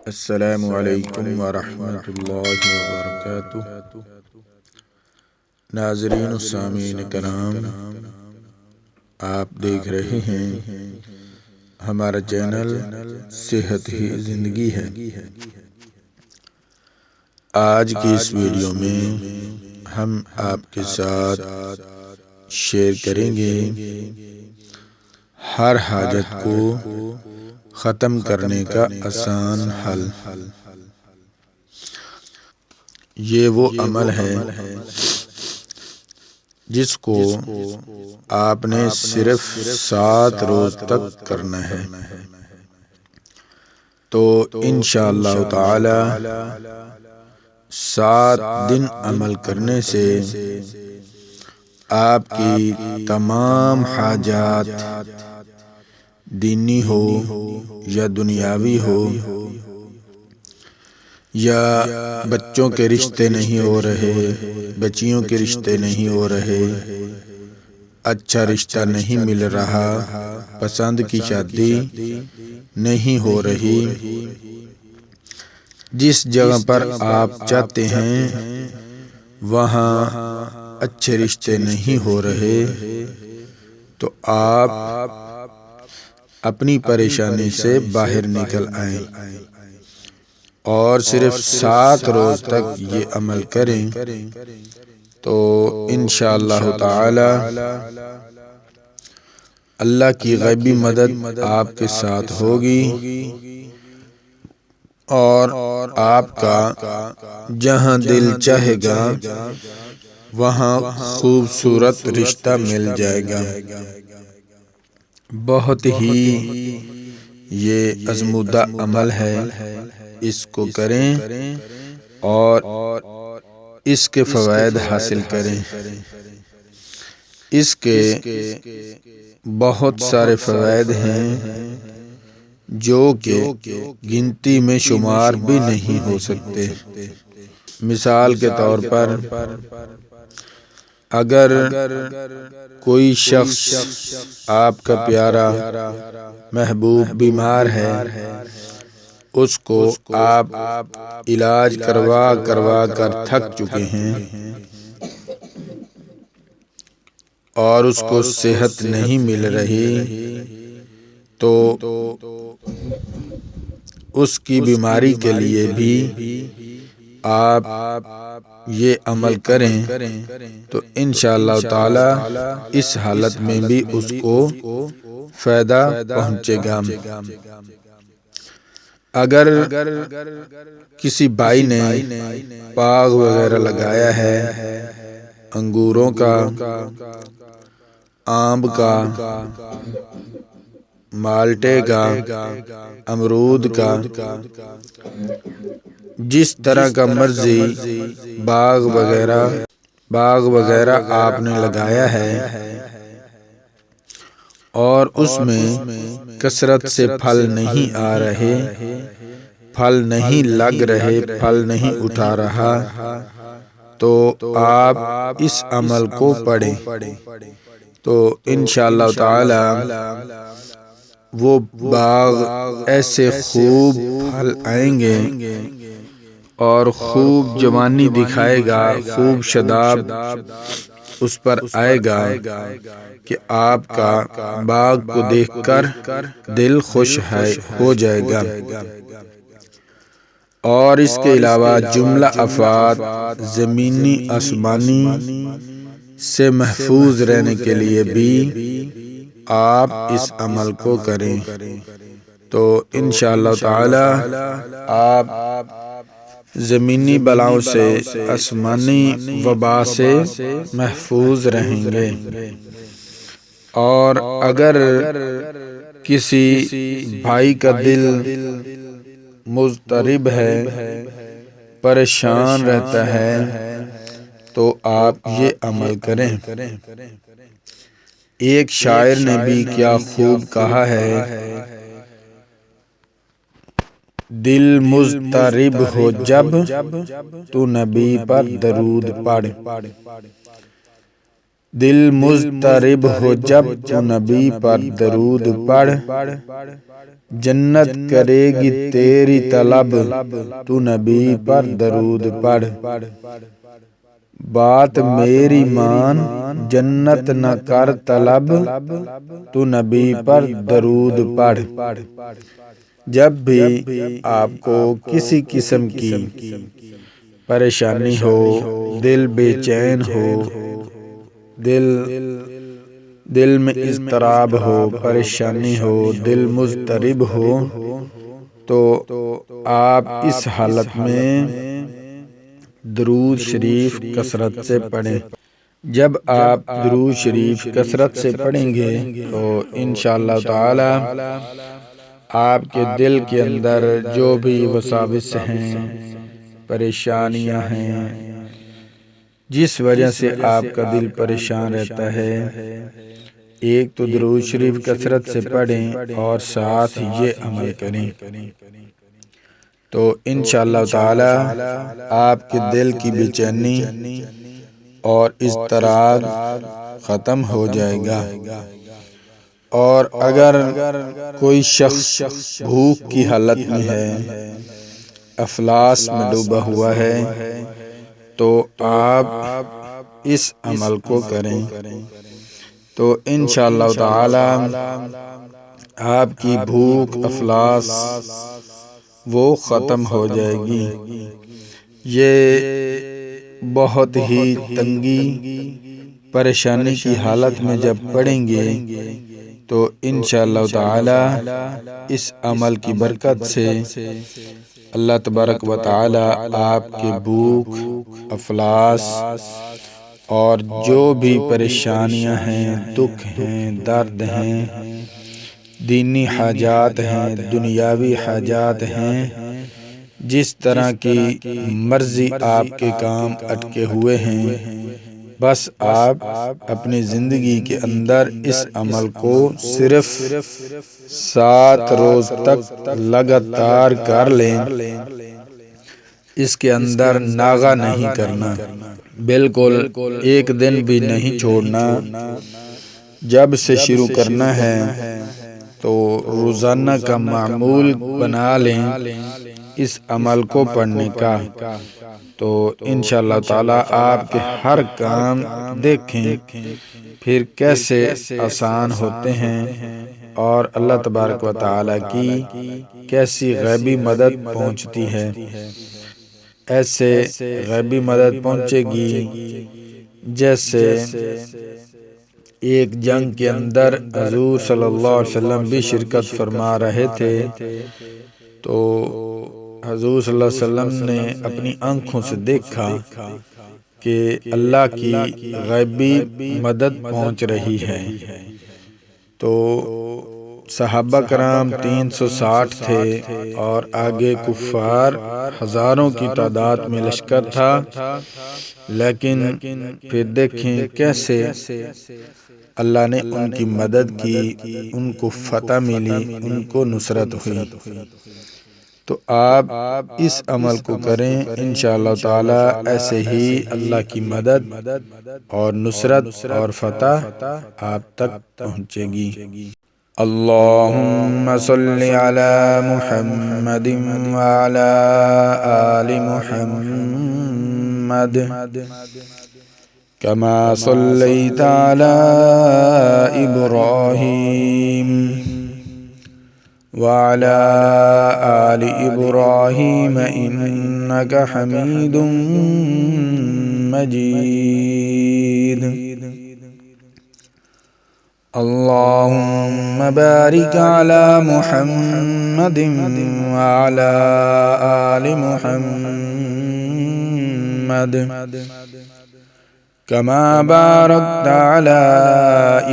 السلام علیکم ورحمۃ اللہ وبرکاتہ۔ ناظرین و سامعین کرام، آپ دیکھ رہے ہیں ہمارا چینل صحت ہی زندگی ہے۔ آج کی اس ویڈیو میں ہم آپ کے ساتھ شیئر کریں گے ہر حاجت کو ختم کرنے کا آسان حل۔ یہ وہ عمل ہے جس کو آپ نے صرف 7 روز تک کرنا ہے، تو انشاءاللہ تعالی 7 دن عمل کرنے سے آپ کی تمام حاجات دینی ہو یا دنیاوی ہو، یا بچوں کے رشتے نہیں ہو رہے، بچیوں کے رشتے نہیں ہو رہے، اچھا رشتہ نہیں مل رہا، پسند کی شادی نہیں ہو رہی، جس جگہ پر آپ چاہتے ہیں وہاں اچھے رشتے نہیں ہو رہے، تو آپ اپنی پریشانی سے باہر نکل آئیں اور صرف 7 روز تک یہ عمل کریں، تو انشاءاللہ تعالی اللہ کی غیبی مدد آپ کے ساتھ ہوگی، اور آپ کا جہاں دل چاہے گا وہاں خوبصورت رشتہ مل جائے گا۔ بہت ہی یہ آزمودہ عمل ہے، اس کو کریں اور اس کے فوائد حاصل کریں۔ اس کے بہت سارے فوائد ہیں جو کہ گنتی میں شمار بھی نہیں ہو سکتے۔ مثال کے طور پر، اگر کوئی شخص آپ کا پیارا محبوب بیمار ہے، اس کو آپ علاج کروا کر تھک چکے ہیں اور اس کو صحت نہیں مل رہی، تو اس کی بیماری کے لیے بھی آپ یہ عمل کریں تو انشاءاللہ تعالی اس حالت میں بھی اس کو فائدہ پہنچے گا۔ اگر کسی بھائی نے باغ وغیرہ لگایا ہے، انگوروں کا، آم کا، مالٹے کا، امرود کا، جس طرح کا مرضی باغ وغیرہ آپ نے لگایا ہے، اور اس میں کثرت سے پھل نہیں آ رہے، پھل نہیں لگ رہے، پھل نہیں اٹھا رہا، تو آپ اس عمل کو پڑھیں، تو انشاءاللہ تعالی وہ باغ ایسے خوب پھل آئیں گے اور خوب جوانی دکھائے گا، خوب شاداب اس پر آئے گا کہ آپ کا باغ کو دیکھ کر دل خوش ہو جائے گا۔ اور اس کے علاوہ جملہ آفات زمینی آسمانی سے محفوظ رہنے کے لیے بھی آپ اس عمل کو کریں، تو انشاءاللہ تعالی آپ زمینی بلاؤں سے، آسمانی وبا سے محفوظ رہیں گے۔ اور اگر کسی بھائی کا دل مضطرب ہے، پریشان رہتا ہے، تو آپ یہ عمل کریں۔ ایک شاعر نے بھی کیا خوب کہا ہے، دل مضطرب ہو جب تو نبی پر درود پڑھ۔ دل مضطرب ہو جب تو نبی پر درود پڑھ، جنت کرے گی تیری طلب تو نبی پر درود پڑھ۔ بات میری مان جنت نہ کر طلب تو نبی پر درود پڑھ۔ جب بھی آپ کو کسی قسم کی پریشانی ہو، دل بے چین ہو، دل میں اضطراب ہو، پریشانی ہو، دل مضطرب ہو، تو آپ اس حالت میں درود شریف کثرت سے پڑھیں۔ جب آپ درود شریف کثرت سے پڑھیں گے تو انشاءاللہ تعالی آپ کے دل کے اندر جو بھی وساوس ہیں، پریشانیاں ہیں، جس وجہ سے آپ کا دل پریشان رہتا ہے، ایک تو درود شریف کثرت سے پڑھیں اور ساتھ یہ عمل کریں تو انشاءاللہ تعالی آپ کے دل کی بے چینی اور اضطراب ختم ہو جائے گا۔ اور اگر کوئی شخص بھوک کی حالت میں ہے، افلاس میں ڈوبا ہوا ہے، تو آپ اس عمل کو کریں تو انشاءاللہ تعالی آپ کی بھوک، افلاس وہ ختم ہو جائے گی۔ یہ بہت ہی تنگی، پریشانی کی حالت میں جب پڑھیں گے تو انشاءاللہ تعالی اس عمل کی برکت سے اللہ تبارک و تعالی آپ کی بھوک، افلاس اور جو بھی پریشانیاں ہیں، دکھ ہیں، درد ہیں، دینی حاجات ہیں، دنیاوی حاجات ہیں، جس طرح کی مرضی آپ کے کام اٹکے ہوئے ہیں، بس آپ اپنی زندگی کے اندر اس عمل کو صرف 7 روز تک لگاتار کر لیں۔ اس کے اندر ناغہ نہیں کرنا، بالکل ایک دن بھی نہیں چھوڑنا۔ جب سے شروع کرنا ہے تو روزانہ کا معمول بنا لیں اس عمل کو پڑھنے کا، تو انشاءاللہ تعالی آپ کے ہر کام دیکھیں پھر کیسے آسان ہوتے ہیں اور اللہ تبارک و تعالی کی کیسی غیبی مدد پہنچتی ہے۔ ایسے غیبی مدد پہنچے گی جیسے ایک جنگ کے اندر حضور صلی اللہ علیہ وسلم بھی شرکت فرما رہے تھے، تو حضور صلی اللہ علیہ وسلم نے اپنی آنکھوں سے دیکھا کہ اللہ کی غیبی مدد پہنچ رہی ہے۔ تو صحابہ کرام 360 تھے اور آگے کفار ہزاروں کی تعداد میں لشکر تھا، لیکن پھر دیکھیں کیسے اللہ نے ان کی مدد کی، ان کو فتح ملی، ان کو نصرت ہوئی۔ تو آپ اس عمل کو کریں، انشاءاللہ تعالی ایسے ہی اللہ کی مدد اور نصرت اور فتح آپ تک پہنچے گی۔ اللہم صل علی محمد وعلی آل محمد کما صلیت علی ابراہیم وعلی آل ابراہیم انک حمید مجید۔ اللہم بارک علی محمد وعلی آل محمد کما بارکت علی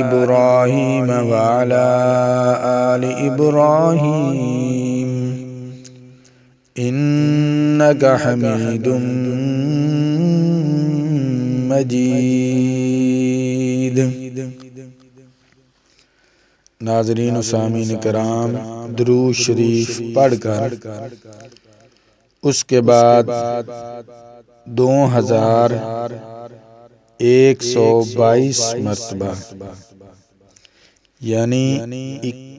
ابراہیم وعلی آل ابراہیم انک حمید مجید۔ ناظرین و سامعین کرام، درود شریف پڑھ کر اس کے بعد 2000 122 مرتبہ، یعنی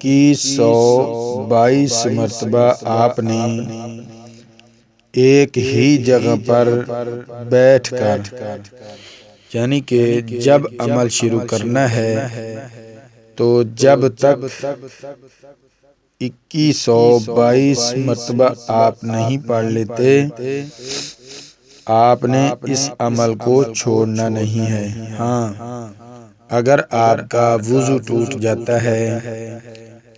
2122 مرتبہ آپ نے ایک ہی جگہ پر بیٹھ کر، یعنی کہ جب عمل شروع کرنا ہے تو جب تک 2122 مرتبہ آپ نہیں پڑھ لیتے، آپ نے اس عمل کو چھوڑنا نہیں ہے۔ ہاں، اگر آپ کا وضو ٹوٹ جاتا ہے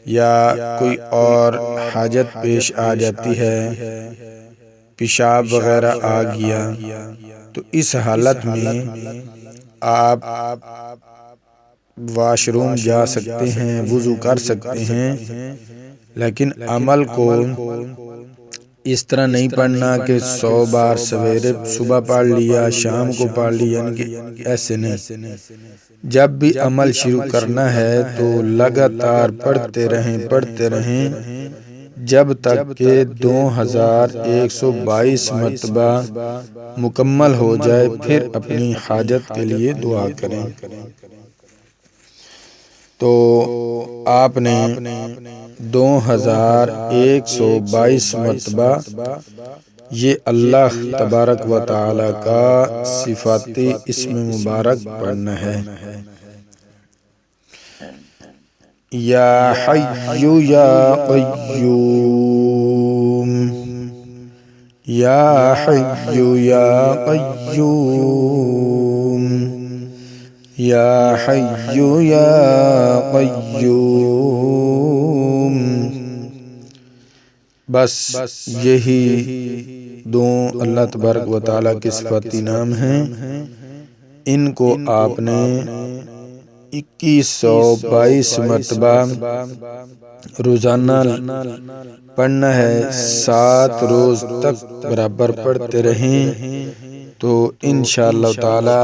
یا کوئی اور حاجت پیش آ جاتی ہے، پیشاب وغیرہ آ گیا، تو اس حالت میں آپ واش روم جا سکتے ہیں، وضو کر سکتے ہیں، لیکن عمل کو اس طرح نہیں پڑھنا کہ 100 بار سویرے صبح پڑھ لیا، شام کو پڑھ لیا، یعنی کہ ایسے نہیں۔ جب بھی عمل شروع کرنا ہے تو لگاتار پڑھتے رہیں جب تک کہ 2122 مرتبہ مکمل ہو جائے، پھر اپنی حاجت کے لیے دعا کریں۔ تو آپ نے 2122 مرتبہ یہ اللہ تبارک و تعالی کا صفاتی اسم مبارک پڑھنا ہے۔ یا حی یا قیوم، یا حی یا قیوم، یا حی یا قیوم۔ بس یہی دو اللہ تبارک و تعالیٰ کے صفاتی نام ہیں، ان کو آپ نے 2122 مرتبہ روزانہ پڑھنا ہے، 7 روز تک برابر پڑھتے رہیں تو انشاءاللہ تعالی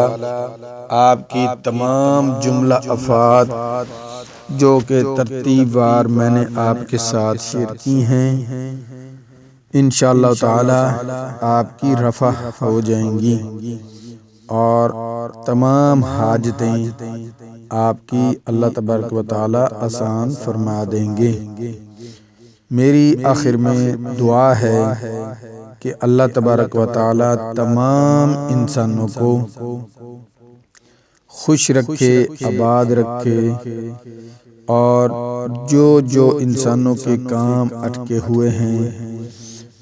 آپ کی تمام جملہ افات جو کہ ترتیب وار میں نے آپ کے ساتھ شیئر کی ہیں، انشاءاللہ تعالی آپ کی رفع ہو جائیں گی اور تمام حاجتیں آپ کی اللہ تبارک و تعالی آسان فرما دیں گے۔ میری آخر میں دعا ہے کہ اللہ تبارک و تعالی تمام انسانوں کو خوش رکھے، آباد رکھے، اور جو انسانوں کے کام اٹکے ہوئے ہیں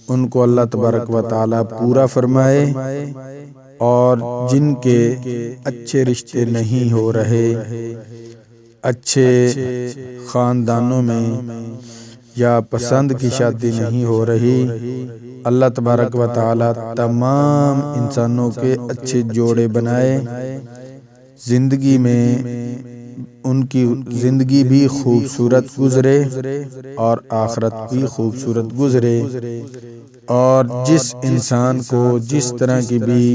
ان کو اللہ تبارک و تعالی پورا فرمائے، اور جن کے اچھے رشتے نہیں ہو رہے، اچھے خاندانوں میں یا پسند کی شادی نہیں ہو رہی، اللہ تبارک و تعالی تمام انسانوں کے اچھے جوڑے بنائے، زندگی میں ان کی زندگی بھی خوبصورت گزرے اور آخرت بھی خوبصورت گزرے، اور جس انسان کو جس طرح کی بھی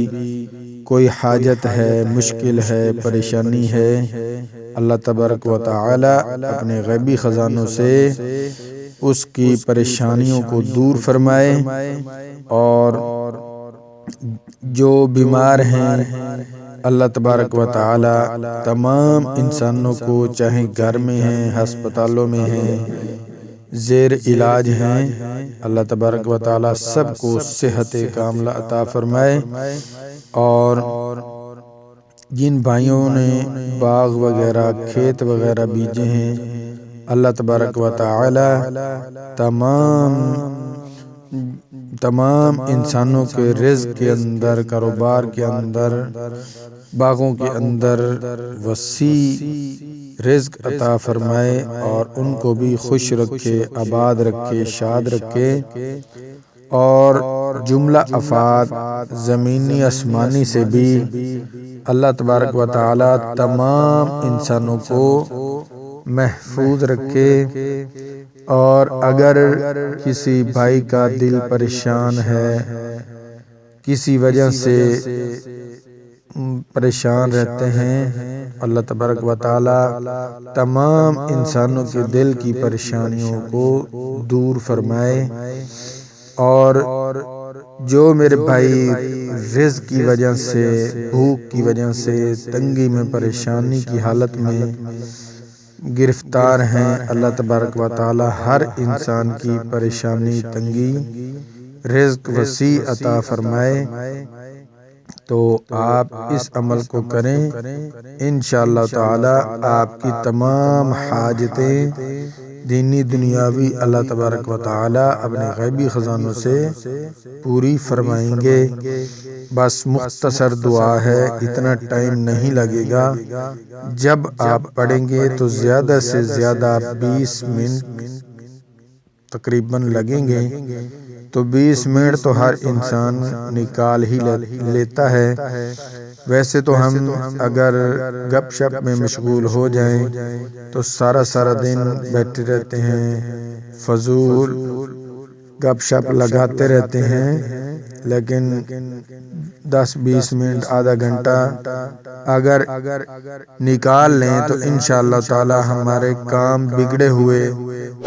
کوئی حاجت ہے، مشکل ہے، پریشانی ہے، اللہ تبارک و تعالی اپنے غیبی خزانوں سے اس کی پریشانیوں کو دور فرمائے، اور جو بیمار ہیں اللہ تبارک و تعالی تمام انسانوں کو، چاہے گھر میں ہیں، ہسپتالوں میں ہیں، زیر علاج ہیں، اللہ تبارک و تعالی سب کو صحت کاملہ عطا فرمائے، اور جن بھائیوں نے باغ وغیرہ، کھیت وغیرہ بیجے ہیں، اللہ تبارک و تعالی تمام انسانوں کے رزق کے اندر، کاروبار کے اندر، باغوں کے اندر وسیع رزق عطا فرمائے، اور ان کو بھی خوش رکھے، آباد رکھے، شاد رکھے، اور جملہ افات زمینی آسمانی سے بھی اللہ تبارک و تعالی تمام انسانوں کو محفوظ رکھے، اور اگر کسی بھائی کا دل پریشان ہے، کسی وجہ سے پریشان رہتے ہیں، اللہ تبارک و تعالی تمام انسانوں کے دل کی پریشانیوں کو دور فرمائے، اور جو میرے بھائی رزق کی وجہ سے، بھوک کی وجہ سے، تنگی میں، پریشانی کی حالت میں گرفتار ہیں، اللہ تبارک و تعالی ہر انسان کی پریشانی، تنگی، رزق وسیع عطا فرمائے۔ تو آپ اس عمل کو کریں، انشاءاللہ تعالی آپ کی تمام حاجتیں دینی دنیاوی اللہ تبارک و تعالی اپنے غیبی خزانوں سے پوری فرمائیں گے۔ بس مختصر دعا ہے، اتنا ٹائم نہیں لگے گا۔ جب آپ پڑھیں گے تو زیادہ سے زیادہ 20 منٹ تقریباً لگیں گے، تو 20 منٹ تو ہر انسان نکال ہی لیتا ہے۔ ویسے تو ہم اگر گپ شپ میں مشغول ہو جائیں تو سارا دن بیٹھے رہتے ہیں، فضول گپ شپ لگاتے رہتے ہیں، لیکن 10-20 منٹ، آدھا گھنٹہ اگر نکال لیں تو انشاءاللہ تعالی ہمارے کام بگڑے ہوئے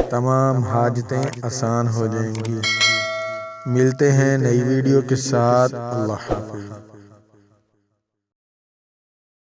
تمام حاجتیں آسان ہو جائیں گی۔ ملتے ہیں نئی ویڈیو کے ساتھ، اللہ حافظ۔